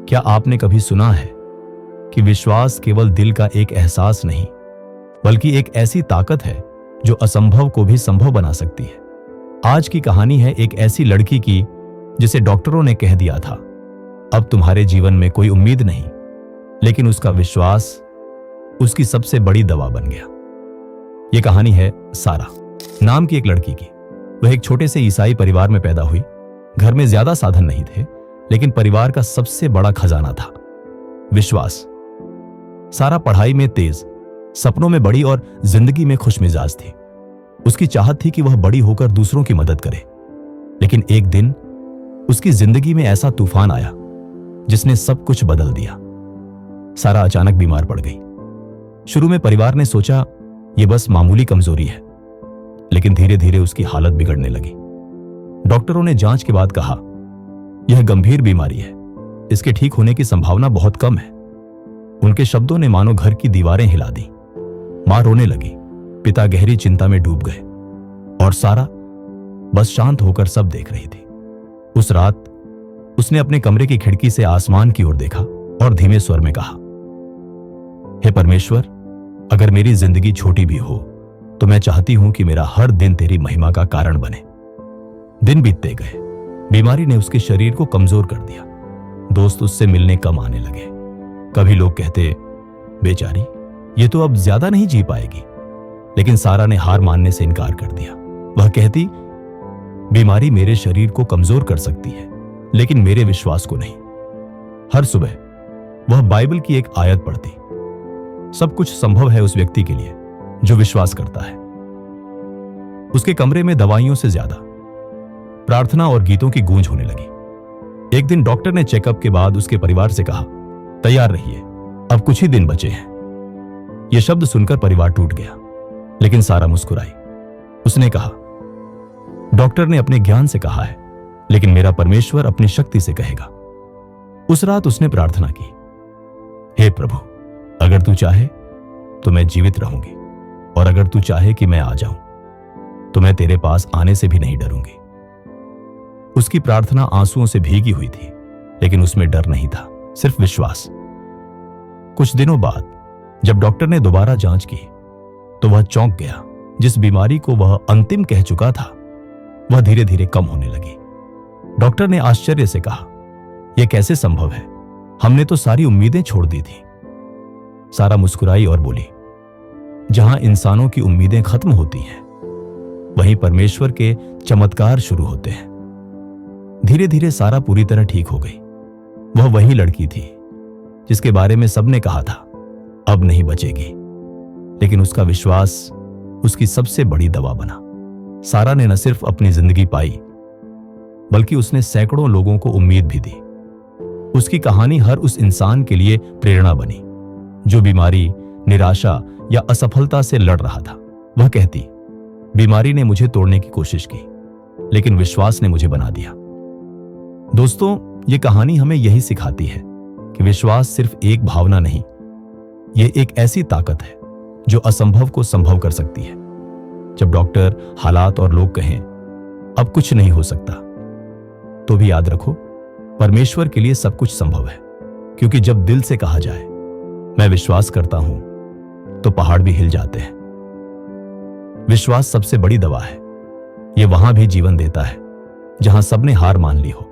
क्या आपने कभी सुना है कि विश्वास केवल दिल का एक एहसास नहीं, बल्कि एक ऐसी ताकत है जो असंभव को भी संभव बना सकती है। आज की कहानी है एक ऐसी लड़की की जिसे डॉक्टरों ने कह दिया था, अब तुम्हारे जीवन में कोई उम्मीद नहीं, लेकिन उसका विश्वास उसकी सबसे बड़ी दवा बन गया। यह कहानी है सारा नाम की एक लड़की की। वह एक छोटे से ईसाई परिवार में पैदा हुई। घर में ज्यादा साधन नहीं थे, लेकिन परिवार का सबसे बड़ा खजाना था विश्वास। सारा पढ़ाई में तेज, सपनों में बड़ी और जिंदगी में खुशमिजाज थी। उसकी चाहत थी कि वह बड़ी होकर दूसरों की मदद करे। लेकिन एक दिन उसकी जिंदगी में ऐसा तूफान आया जिसने सब कुछ बदल दिया। सारा अचानक बीमार पड़ गई। शुरू में परिवार ने सोचा यह बस मामूली कमजोरी है, लेकिन धीरे धीरे उसकी हालत बिगड़ने लगी। डॉक्टरों ने जांच के बाद कहा, यह गंभीर बीमारी है, इसके ठीक होने की संभावना बहुत कम है। उनके शब्दों ने मानो घर की दीवारें हिला दी। मां रोने लगी, पिता गहरी चिंता में डूब गए और सारा बस शांत होकर सब देख रही थी। उस रात उसने अपने कमरे की खिड़की से आसमान की ओर देखा और धीमे स्वर में कहा, हे परमेश्वर, अगर मेरी जिंदगी छोटी भी हो तो मैं चाहती हूं कि मेरा हर दिन तेरी महिमा का कारण बने। दिन बीतते गए। बीमारी ने उसके शरीर को कमजोर कर दिया। दोस्त उससे मिलने कम आने लगे। कभी लोग कहते, बेचारी ये तो अब ज्यादा नहीं जी पाएगी। लेकिन सारा ने हार मानने से इनकार कर दिया। वह कहती, बीमारी मेरे शरीर को कमजोर कर सकती है, लेकिन मेरे विश्वास को नहीं। हर सुबह वह बाइबल की एक आयत पढ़ती, सब कुछ संभव है उस व्यक्ति के लिए जो विश्वास करता है। उसके कमरे में दवाइयों से ज्यादा प्रार्थना और गीतों की गूंज होने लगी। एक दिन डॉक्टर ने चेकअप के बाद उसके परिवार से कहा, तैयार रहिए, अब कुछ ही दिन बचे हैं। यह शब्द सुनकर परिवार टूट गया, लेकिन सारा मुस्कुराई। उसने कहा, डॉक्टर ने अपने ज्ञान से कहा है, लेकिन मेरा परमेश्वर अपनी शक्ति से कहेगा। उस रात उसने प्रार्थना की, हे प्रभु, अगर तू चाहे तो मैं जीवित रहूंगी, और अगर तू चाहे कि मैं आ जाऊं तो मैं तेरे पास आने से भी नहीं डरूंगी। उसकी प्रार्थना आंसुओं से भीगी हुई थी, लेकिन उसमें डर नहीं था, सिर्फ विश्वास। कुछ दिनों बाद जब डॉक्टर ने दोबारा जांच की तो वह चौंक गया। जिस बीमारी को वह अंतिम कह चुका था वह धीरे धीरे कम होने लगी। डॉक्टर ने आश्चर्य से कहा, यह कैसे संभव है? हमने तो सारी उम्मीदें छोड़ दी थी। सारा मुस्कुराई और बोली, जहां इंसानों की उम्मीदें खत्म होती हैं, वहीं परमेश्वर के चमत्कार शुरू होते हैं। धीरे धीरे सारा पूरी तरह ठीक हो गई। वह वही लड़की थी जिसके बारे में सबने कहा था, अब नहीं बचेगी। लेकिन उसका विश्वास उसकी सबसे बड़ी दवा बना। सारा ने न सिर्फ अपनी जिंदगी पाई, बल्कि उसने सैकड़ों लोगों को उम्मीद भी दी। उसकी कहानी हर उस इंसान के लिए प्रेरणा बनी जो बीमारी, निराशा या असफलता से लड़ रहा था। वह कहती, बीमारी ने मुझे तोड़ने की कोशिश की, लेकिन विश्वास ने मुझे बना दिया। दोस्तों, ये कहानी हमें यही सिखाती है कि विश्वास सिर्फ एक भावना नहीं, ये एक ऐसी ताकत है जो असंभव को संभव कर सकती है। जब डॉक्टर, हालात और लोग कहें अब कुछ नहीं हो सकता, तो भी याद रखो, परमेश्वर के लिए सब कुछ संभव है। क्योंकि जब दिल से कहा जाए मैं विश्वास करता हूं, तो पहाड़ भी हिल जाते हैं। विश्वास सबसे बड़ी दवा है। यह वहां भी जीवन देता है जहां सबने हार मान ली हो।